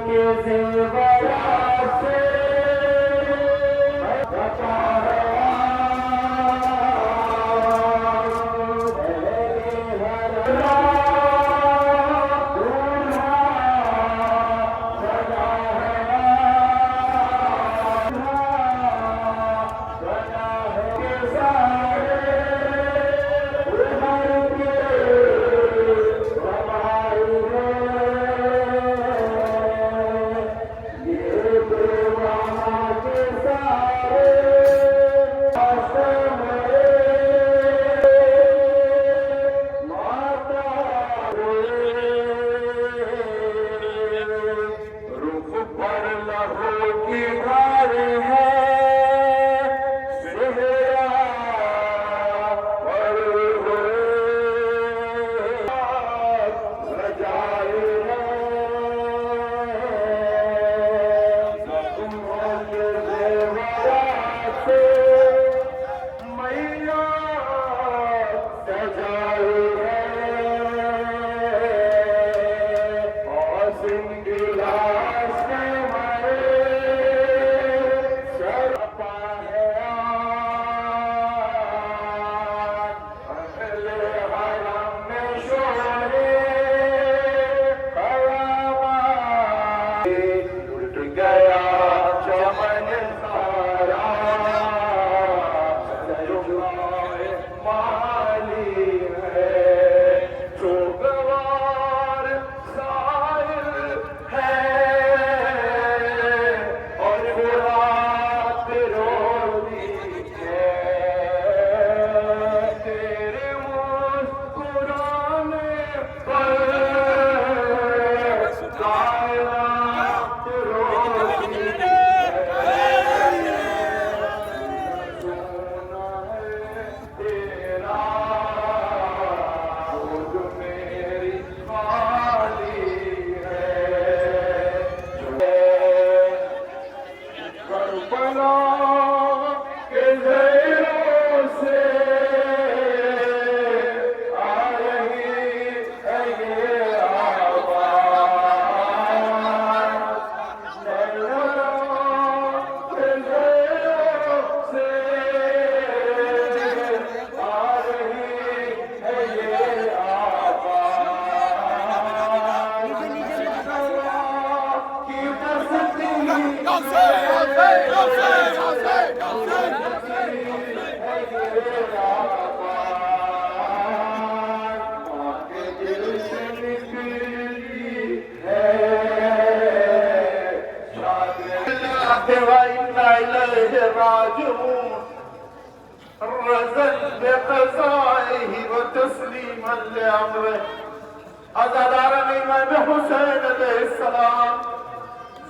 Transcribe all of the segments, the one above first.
के ज़ेवरात से बचा है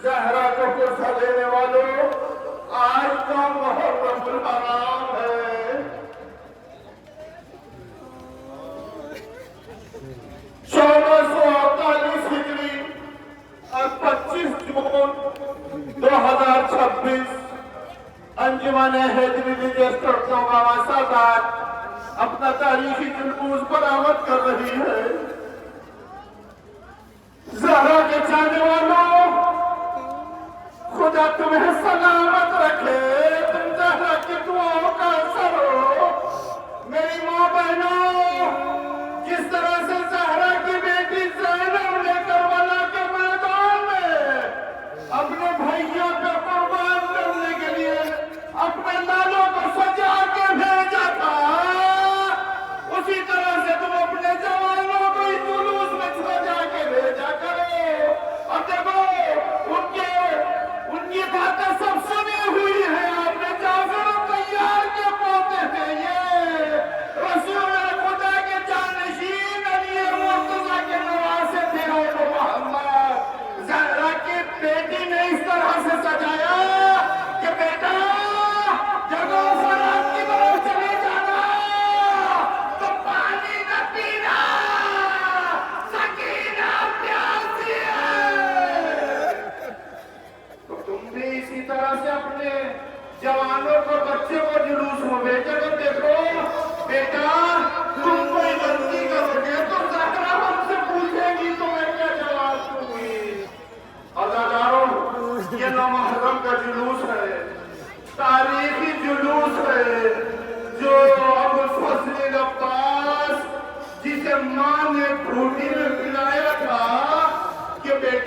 ज़हरा को गुस्सा देने वालों, आज का मुहर्रम हराम है। 1448 हिजरी और 25 जून 2026 अंजुमन हिजरी रजिस्टर सादात अपना तारीखी जुलूस बरामद कर रही है। ज़हरा के चाहने वालों, खुदा तुम्हें सलामत रखे, तुम ज़हरा की दुआओं का असर हो। मेरी माँ बहनों, जिस तरह से ज़हरा की बेटी ज़ैनब ने करबला के मैदान में अपने भैया पे कुर्बान करने के लिए अपने लालों को सजा के भेजा था, उसी तरह से तुम अपने जवानों को इस जुलूस में सजा के भेजा करो। और देखो, उनकी बातें सबसे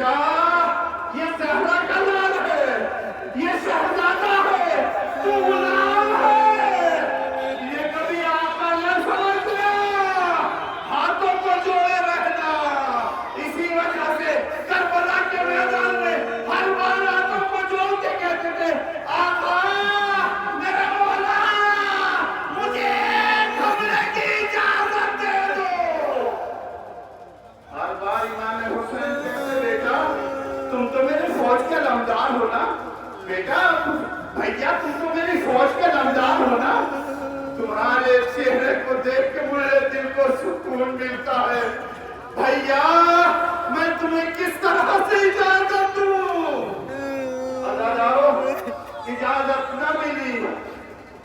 बेटा, ये ज़हरा का लाल है, ये शहजादा है, तू गुलाम है। ये कभी आका न समझना, हाथों को जोड़े रहना। इसी वजह से करबला के मैदान में हर बार हाथों को जोड़ के कहते थे, आका मेरा मौला, मुझे खबरें की इजाजत दे दो। हर बार इमाम हुसैन कहते, बेटा तुम तो मेरी फौज के लमदार हो ना, बेटा भैया तुम तो मेरी फौज के लमदार हो ना, तुम्हारे चेहरे को देख के मुझे दिल को सुकून मिलता है। भैया मैं तुम्हें किस तरह से इजाजत दूं? इजाजत न मिली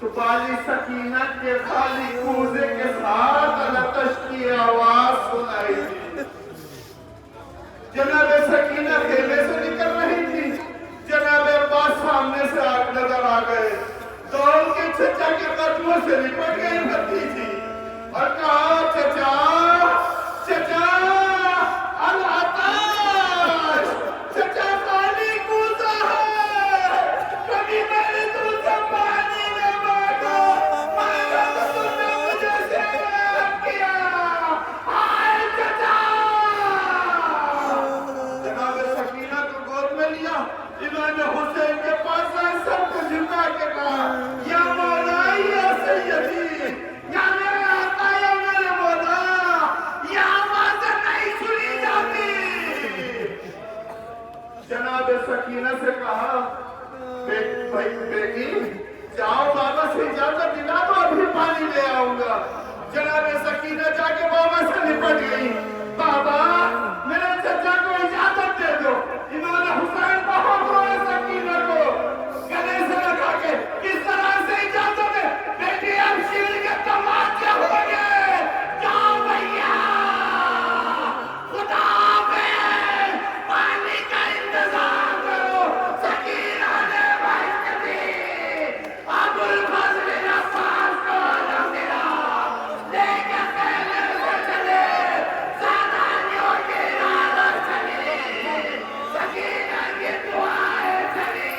तो बाली सकीनत के खाली कूजे के साथ अलतश की आवाज सुनाई दी। जनाब सकीना खेमे से निकल रही थी, जनाब अब्बास सामने से आग नजर आ गए, दौड़ के चचा के कदमों से लिपट गई भतीजी और कहा, चचा चचा अल-आताश, चचा पानी कूदा है, कभी मैंने तुमसे पानी न मांगा, मांगा तो तुमने मुझे सैलाब किया। हाय चचा। जनाब सकीना को गोद में लिया, इमाम हुसैन के पास आए, सबको झुका के कहा, या मौला या सैयदी, या मेरे आका या मेरे मौला, ये आवाज़ें नहीं सुनी जाती। जनाब सकीना से कहा, भाई बेटी जाओ बाबा से इजाजत दिला दो, अभी पानी ले आऊंगा। जनाब सकीना जाके बाबा से निपट गई, बाबा मेरे चचा को इजाजत दे दो। इमाम हुसैन बहुत रोए सकीना को गले से लगा के, किस तरह से इजाजत है बेटी, अब शील के तमाचे हो गए, जाओ भैया खुदा पे पानी का इंतजार करो। सकीना ने बात दी, अबुल फजल अब्बास को आलम दिला, लेके पहले से चले, सादानियों की राह चली, सकीना की दुआएं चली,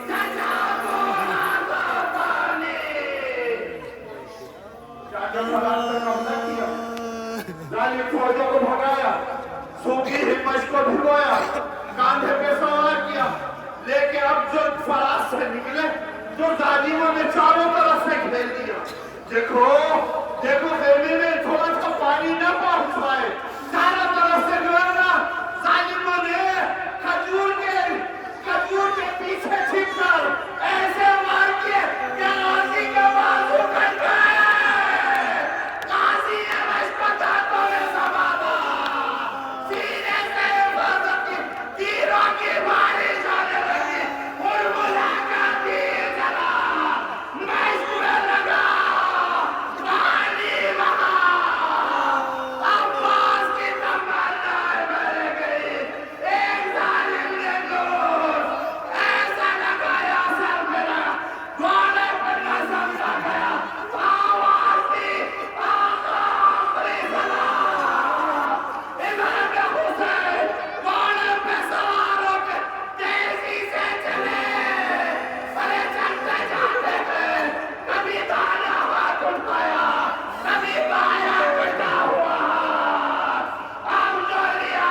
चचा को आंखों पानी। चाचा सलाम पे कब्जा किया, जालिम फौजों को भगाया, सूखी हिम्मत को भिगोया, कांधे पे सवार किया, लेके अब जो फराज से निकले, जो जालिमों ने चारों तरफ से घेर दिया। देखो देखो खेमे में थोड़ा सा पानी न पहुंच पाए, चारों तरफ से घेरना। जालिमों ने खजूर के पीछे छिपकर ऐसे मार किए कि गाजी के बाजू कट गए। गाजी ने मशपतातों में समादा, सीने से हिफाजत की तीरों की बारिश होने लगी, मुरमुरा का तीर चला, मश्क में लगा, पानी बहा, अब्बास की तमन्नाएं मर गई। एक जालिम ने गोर ऐसा लगाया सर मेरा, घोड़े पर न समझा गया, आवाज दी, आका आखिरी सलाम। इमाम हुसैन घोड़े पे सवार होकर तेजी से चले, अरे चलते जाते हैं, कभी दाना हाथ उठाया, कभी बाया कटा हुआ, अब जो लिया,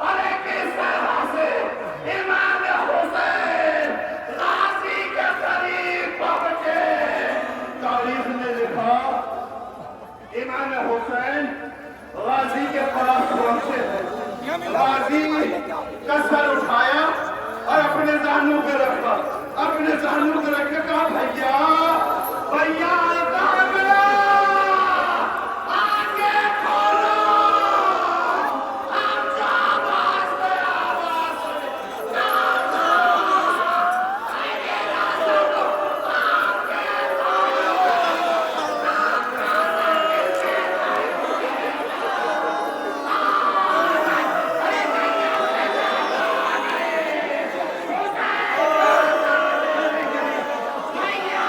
अरे किस तरह से इमाम हुसैन गाजी के करीब पहुंचे। तारीख ने लिखा, इमाम हुसैन गाजी के पास पहुंचे, गाजी का सर उठाया और अपने जानू पे रखा, अपने जानू पे रख के कहा, भैया भैया कहाँ गया, आगे खोलो, आप जो आवाज पे आवाज सुने, आगे रास्ता को आगे भैया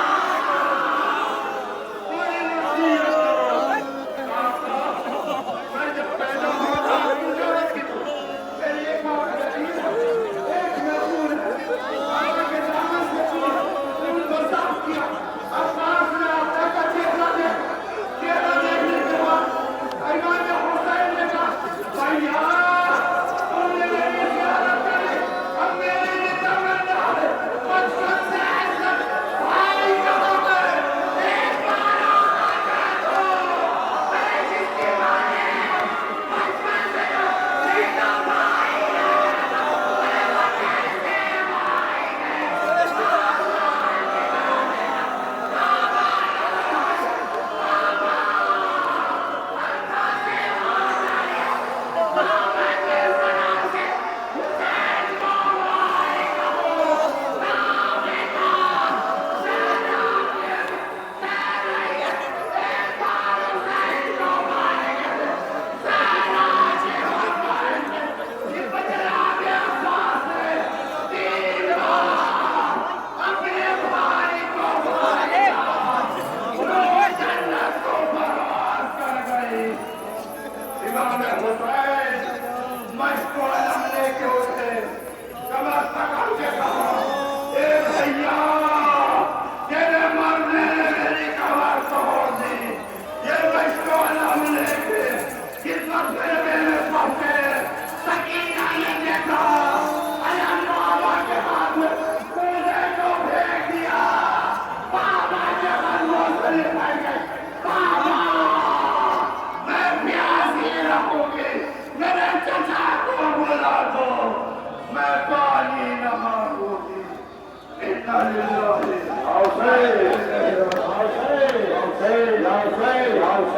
इमाम हुसैन मशको अलम लेके उठे, कमर तक आके कहा